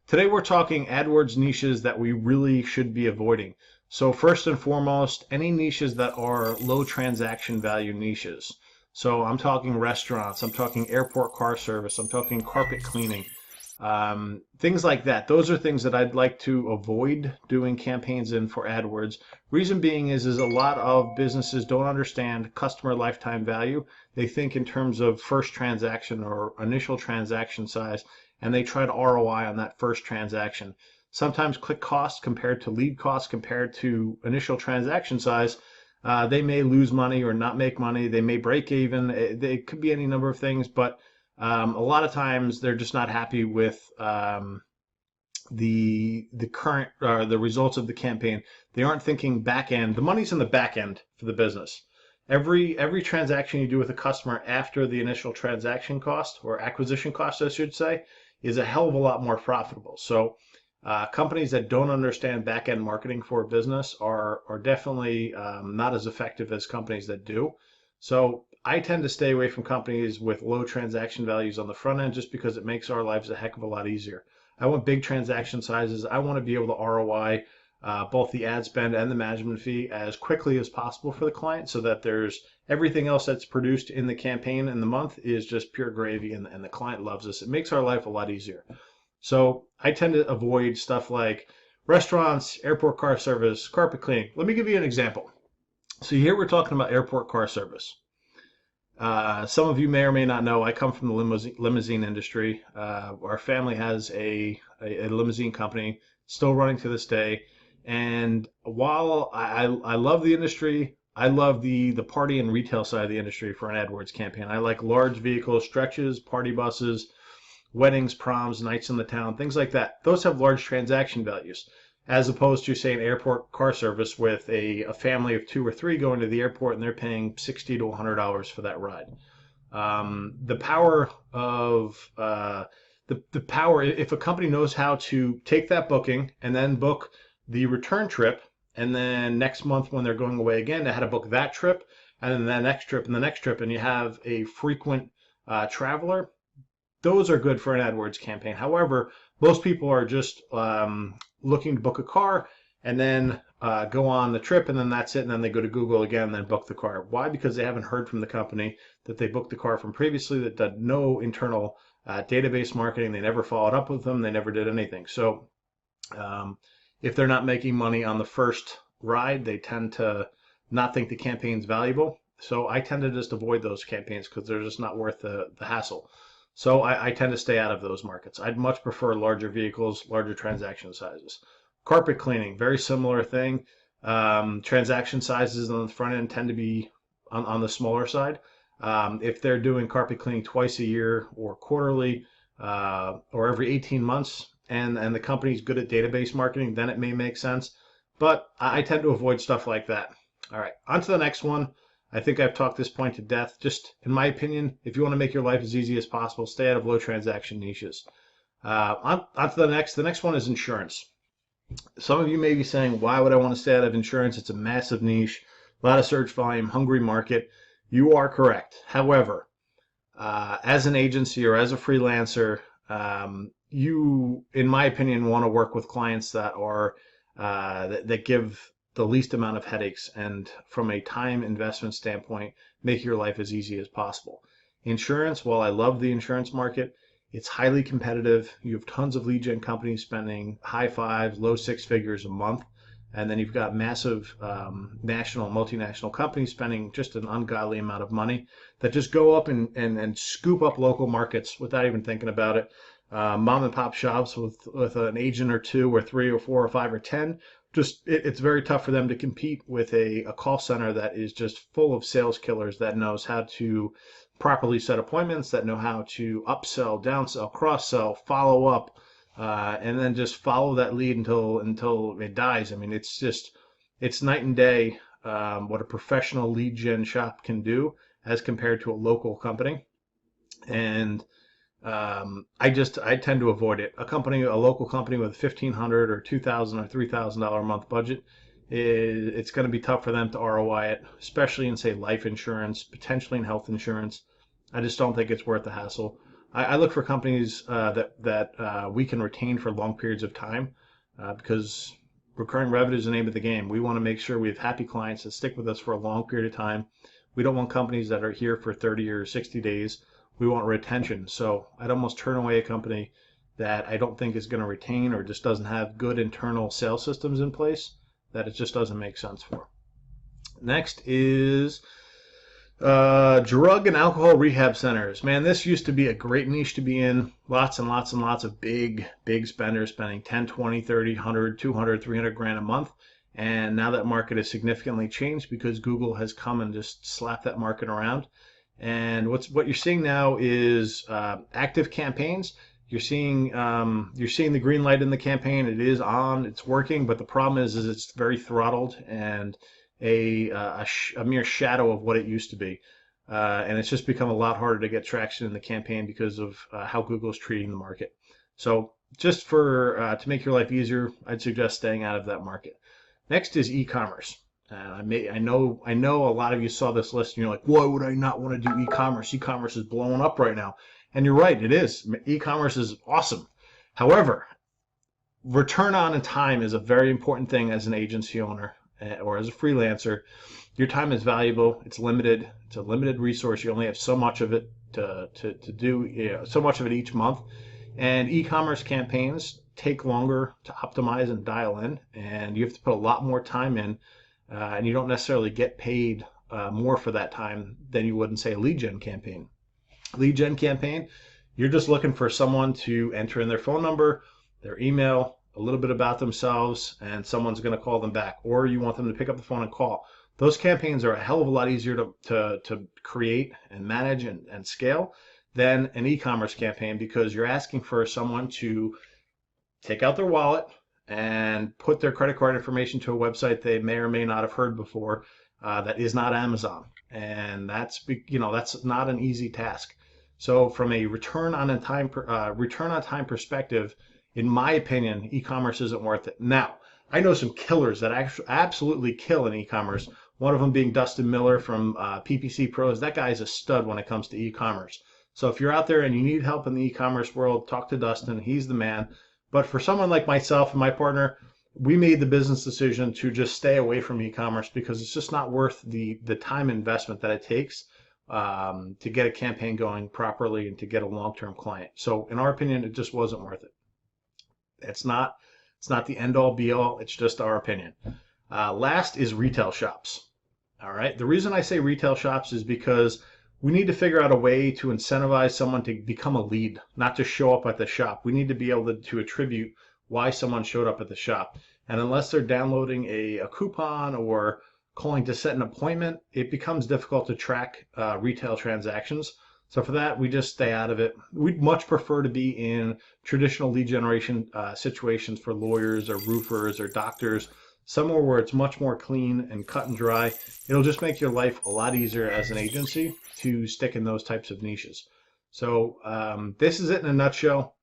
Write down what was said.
Today we're talking AdWords niches that we really should be avoiding. So first and foremost, any niches that are low transaction value niches. So I'm talking restaurants, I'm talking airport car service, I'm talking carpet cleaning, things like that. Those are things that I'd like to avoid doing campaigns in for AdWords. Reason being is a lot of businesses don't understand customer lifetime value. They think in terms of first transaction or initial transaction size, and they try to ROI on that first transaction. Sometimes click cost compared to lead cost compared to initial transaction size, they may lose money or not make money. They may break even. It could be any number of things, but a lot of times they're just not happy with the current the results of the campaign. They aren't thinking back end. The money's in the back end for the business. Every transaction you do with a customer after the initial transaction cost or acquisition cost, I should say, is a hell of a lot more profitable. So companies that don't understand back end marketing for a business are definitely not as effective as companies that do. So I tend to stay away from companies with low transaction values on the front end just because it makes our lives a heck of a lot easier. I want big transaction sizes. I want to be able to ROI both the ad spend and the management fee as quickly as possible for the client so that there's everything else that's produced in the campaign in the month is just pure gravy and the client loves us. It makes our life a lot easier. So I tend to avoid stuff like restaurants, airport car service, carpet cleaning. Let me give you an example. So here we're talking about airport car service. Some of you may or may not know, I come from the limousine industry. Our family has a limousine company still running to this day. And while I love the industry, I love the party and retail side of the industry for an AdWords campaign. I like large vehicles, stretches, party buses, weddings, proms, nights in the town, things like that. Those have large transaction values, as opposed to, say, an airport car service with a family of 2 or 3 going to the airport and they're paying $60 to $100 for that ride. The power of the power, if a company knows how to take that booking and then book the return trip, and then next month when they're going away again, they had to book that trip, and then the next trip and the next trip, and you have a frequent traveler, those are good for an AdWords campaign. However, most people are just looking to book a car and then go on the trip, and then that's it, and then they go to Google again and then book the car. Why? Because they haven't heard from the company that they booked the car from previously, that did no internal database marketing. They never followed up with them. They never did anything. So if they're not making money on the first ride, they tend to not think the campaign's valuable. So I tend to just avoid those campaigns because they're just not worth the hassle. So I tend to stay out of those markets. I'd much prefer larger vehicles, larger transaction sizes. Carpet cleaning, very similar thing. Transaction sizes on the front end tend to be on the smaller side. If they're doing carpet cleaning twice a year or quarterly or every 18 months, and the company's good at database marketing, then it may make sense. But I tend to avoid stuff like that. All right, on to the next one. I think I've talked this point to death. Just in my opinion, if you want to make your life as easy as possible, stay out of low transaction niches. On to the next. The next one is insurance. Some of you may be saying, why would I want to stay out of insurance? It's a massive niche, a lot of search volume, hungry market. You are correct. However, as an agency or as a freelancer, you, in my opinion, want to work with clients that are that give the least amount of headaches, and from a time investment standpoint, make your life as easy as possible. Insurance, while I love the insurance market, it's highly competitive. You have tons of lead gen companies spending high fives, low 6 figures a month, and then you've got massive national, multinational companies spending just an ungodly amount of money that just go up and scoop up local markets without even thinking about it. Mom and pop shops with an agent or 2 or 3 or 4 or 5 or 10, just it's very tough for them to compete with a call center that is just full of sales killers that knows how to properly set appointments, that know how to upsell, downsell, cross-sell, follow up, and then just follow that lead until it dies. I mean, it's night and day what a professional lead gen shop can do as compared to a local company. And I tend to avoid it. A local company with $1,500 or $2,000 or $3,000 a month budget, it's going to be tough for them to ROI it, especially in, say, life insurance, potentially in health insurance. I just don't think it's worth the hassle. I look for companies that we can retain for long periods of time because recurring revenue is the name of the game. We want to make sure we have happy clients that stick with us for a long period of time. We don't want companies that are here for 30 or 60 days. We want retention. So I'd almost turn away a company that I don't think is going to retain or just doesn't have good internal sales systems in place that it just doesn't make sense for. Next is drug and alcohol rehab centers. Man, this used to be a great niche to be in. Lots and lots and lots of big spenders spending 10, 20, 30, 100, 200, 300 grand a month. And now that market has significantly changed because Google has come and just slapped that market around. And what you're seeing now is active campaigns. You're seeing the green light in the campaign. It is on, it's working, but the problem is it's very throttled and a mere shadow of what it used to be. And it's just become a lot harder to get traction in the campaign because of how Google is treating the market. So just to make your life easier, I'd suggest staying out of that market. Next is e-commerce. I know a lot of you saw this list and you're like, why would I not want to do e-commerce? E-commerce is blowing up right now. And you're right, it is. E-commerce is awesome. However, return on time is a very important thing as an agency owner or as a freelancer. Your time is valuable. It's limited. It's a limited resource. You only have so much of it to do, so much of it each month. And e-commerce campaigns take longer to optimize and dial in, and you have to put a lot more time in, and you don't necessarily get paid more for that time than you would in, say, a lead gen campaign. Lead gen campaign, you're just looking for someone to enter in their phone number, their email, a little bit about themselves, and someone's going to call them back, or you want them to pick up the phone and call. Those campaigns are a hell of a lot easier to create and manage and scale than an e-commerce campaign, because you're asking for someone to take out their wallet and put their credit card information to a website they may or may not have heard before that is not Amazon, and that's not an easy task. So from a return on time perspective, in my opinion, e-commerce isn't worth it. Now, I know some killers that actually absolutely kill in e-commerce. One of them being Dustin Miller from PPC Pros. That guy's a stud when it comes to e-commerce. So if you're out there and you need help in the e-commerce world, talk to Dustin. He's the man. But for someone like myself and my partner, we made the business decision to just stay away from e-commerce because it's just not worth the time investment that it takes to get a campaign going properly and to get a long-term client. So in our opinion, it just wasn't worth it. It's not the end-all be-all. It's just our opinion. Last is retail shops. All right. The reason I say retail shops is because we need to figure out a way to incentivize someone to become a lead, not just show up at the shop. We need to be able to attribute why someone showed up at the shop. And unless they're downloading a coupon or calling to set an appointment, it becomes difficult to track retail transactions. So for that, we just stay out of it. We'd much prefer to be in traditional lead generation situations for lawyers or roofers or doctors, somewhere where it's much more clean and cut and dry. It'll just make your life a lot easier as an agency to stick in those types of niches. So this is it in a nutshell.